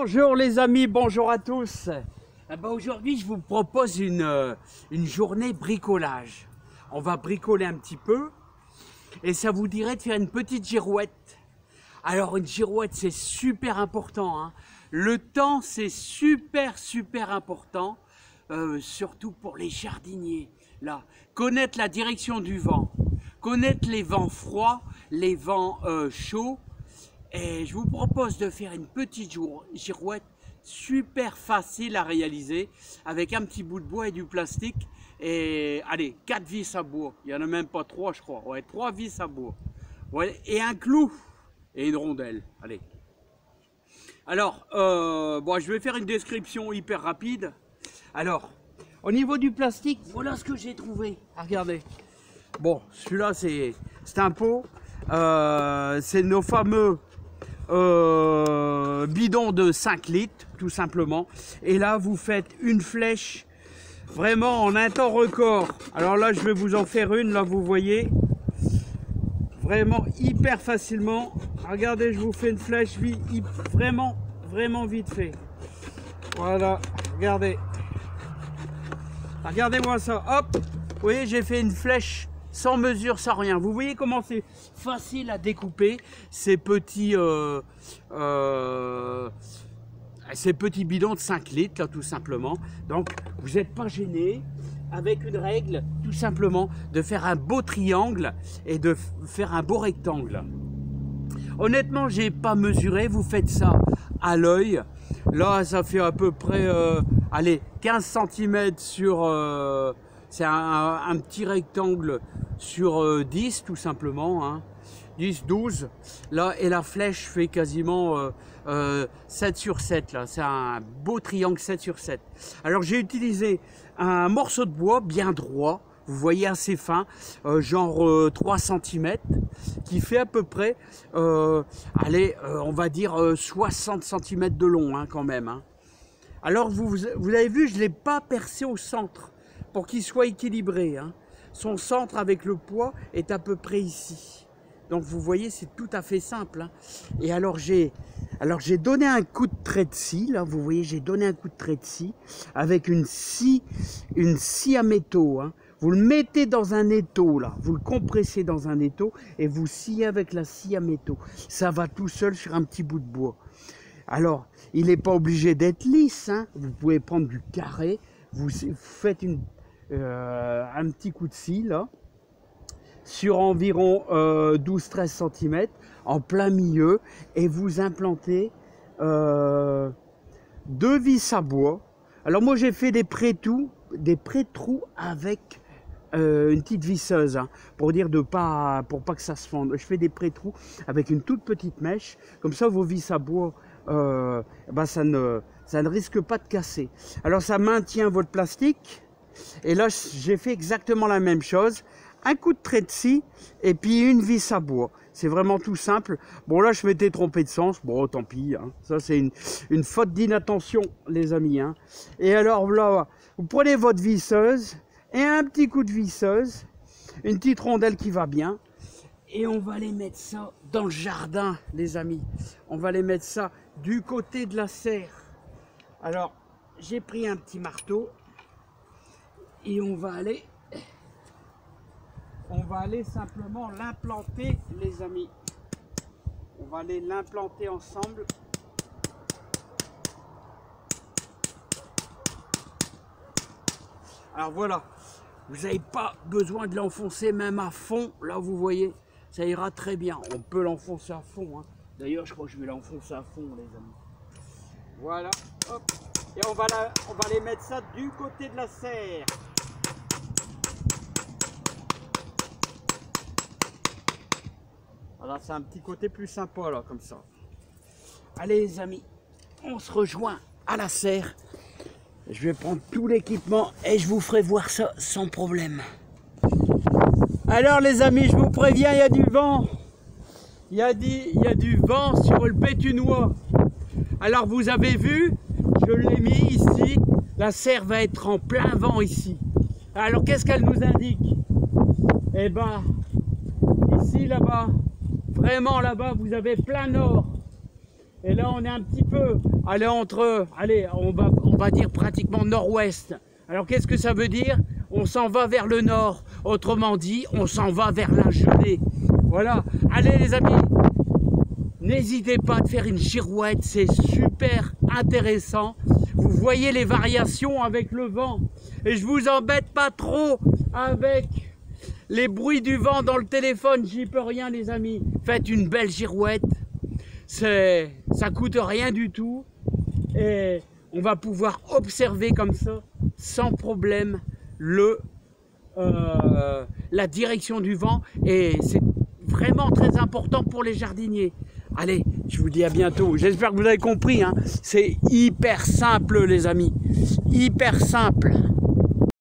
Bonjour les amis, bonjour à tous. Aujourd'hui, je vous propose une journée bricolage. On va bricoler un petit peu et ça vous dirait de faire une petite girouette. Alors une girouette, c'est super important, hein. Le temps, c'est super important, surtout pour les jardiniers. Là, connaître la direction du vent, connaître les vents froids, les vents chauds. Et je vous propose de faire une petite girouette super facile à réaliser avec un petit bout de bois et du plastique. Et allez, 4 vis à bois. Il n'y en a même pas 3, je crois. Ouais, 3 vis à bois. Ouais, et un clou et une rondelle. Allez. Alors, bon, je vais faire une description hyper rapide. Alors, au niveau du plastique, voilà ce que j'ai trouvé. Regardez. Bon, celui-là, c'est un pot. C'est nos fameux bidon de 5 litres tout simplement, et là vous faites une flèche vraiment en un temps record. Alors là je vais vous en faire une, là vous voyez vraiment hyper facilement. Regardez, je vous fais une flèche vraiment vite fait. Voilà, regardez, regardez-moi ça, hop, vous voyez, j'ai fait une flèche sans mesure, sans rien. Vous voyez comment c'est facile à découper ces petits bidons de 5 litres, là, tout simplement. Donc, vous n'êtes pas gêné, avec une règle, tout simplement, de faire un beau triangle et de faire un beau rectangle. Honnêtement, j'ai pas mesuré, vous faites ça à l'œil. Là, ça fait à peu près, allez, 15 cm sur... c'est un petit rectangle sur 10 tout simplement, hein. 10, 12. Là, et la flèche fait quasiment 7 sur 7. Là, c'est un beau triangle 7 sur 7. Alors j'ai utilisé un morceau de bois bien droit, vous voyez, assez fin, genre 3 cm, qui fait à peu près, allez, on va dire 60 cm de long, hein, quand même, hein. Alors vous avez vu, je ne l'ai pas percé au centre pour qu'il soit équilibré, hein. Son centre avec le poids est à peu près ici. Donc vous voyez, c'est tout à fait simple, hein. Et alors j'ai donné un coup de trait de scie, là, vous voyez, j'ai donné un coup de trait de scie avec une scie à métaux, hein. Vous le mettez dans un étau, là, vous le compressez dans un étau et vous sciez avec la scie à métaux. Ça va tout seul sur un petit bout de bois. Alors, il n'est pas obligé d'être lisse, hein. Vous pouvez prendre du carré, vous faites un petit coup de scie, là, sur environ 12-13 cm, en plein milieu, et vous implantez 2 vis à bois. Alors moi j'ai fait des pré-trous avec une petite visseuse, hein, pour pas que ça se fende. Je fais des pré-trous avec une toute petite mèche, comme ça vos vis à bois, ça ne risque pas de casser. Alors ça maintient votre plastique. Et là j'ai fait exactement la même chose, un coup de trait de scie et puis une vis à bois. C'est vraiment tout simple. Bon, là je m'étais trompé de sens, bon tant pis, hein. Ça c'est une faute d'inattention les amis, hein. Et alors là, vous prenez votre visseuse et un petit coup de visseuse, une petite rondelle qui va bien, et on va aller mettre ça dans le jardin les amis. On va aller mettre ça du côté de la serre. Alors j'ai pris un petit marteau et on va aller simplement l'implanter les amis. On va aller l'implanter ensemble. Alors voilà, vous n'avez pas besoin de l'enfoncer même à fond. Là vous voyez, ça ira très bien. On peut l'enfoncer à fond, hein. D'ailleurs je crois que je vais l'enfoncer à fond les amis. Voilà, hop. Et on va aller mettre ça du côté de la serre. Voilà, c'est un petit côté plus sympa là, comme ça. Allez les amis, on se rejoint à la serre. Je vais prendre tout l'équipement et je vous ferai voir ça sans problème. Alors les amis, je vous préviens, il y a du vent. Il y a du vent sur le Béthunois. Alors vous avez vu, je l'ai mis ici. La serre va être en plein vent ici. Alors qu'est-ce qu'elle nous indique? Eh ben, ici, là-bas, vraiment là-bas, vous avez plein nord. Et là, on est un petit peu, allez, on va dire pratiquement nord-ouest. Alors, qu'est-ce que ça veut dire? On s'en va vers le nord. Autrement dit, on s'en va vers la gelée. Voilà. Allez, les amis, n'hésitez pas à faire une girouette. C'est super intéressant. Vous voyez les variations avec le vent. Et je vous embête pas trop avec les bruits du vent dans le téléphone. J'y peux rien, les amis. Faites une belle girouette. Ça coûte rien du tout. Et on va pouvoir observer comme ça, sans problème, la direction du vent. Et c'est vraiment très important pour les jardiniers. Allez, je vous dis à bientôt. J'espère que vous avez compris, hein. C'est hyper simple, les amis. Hyper simple.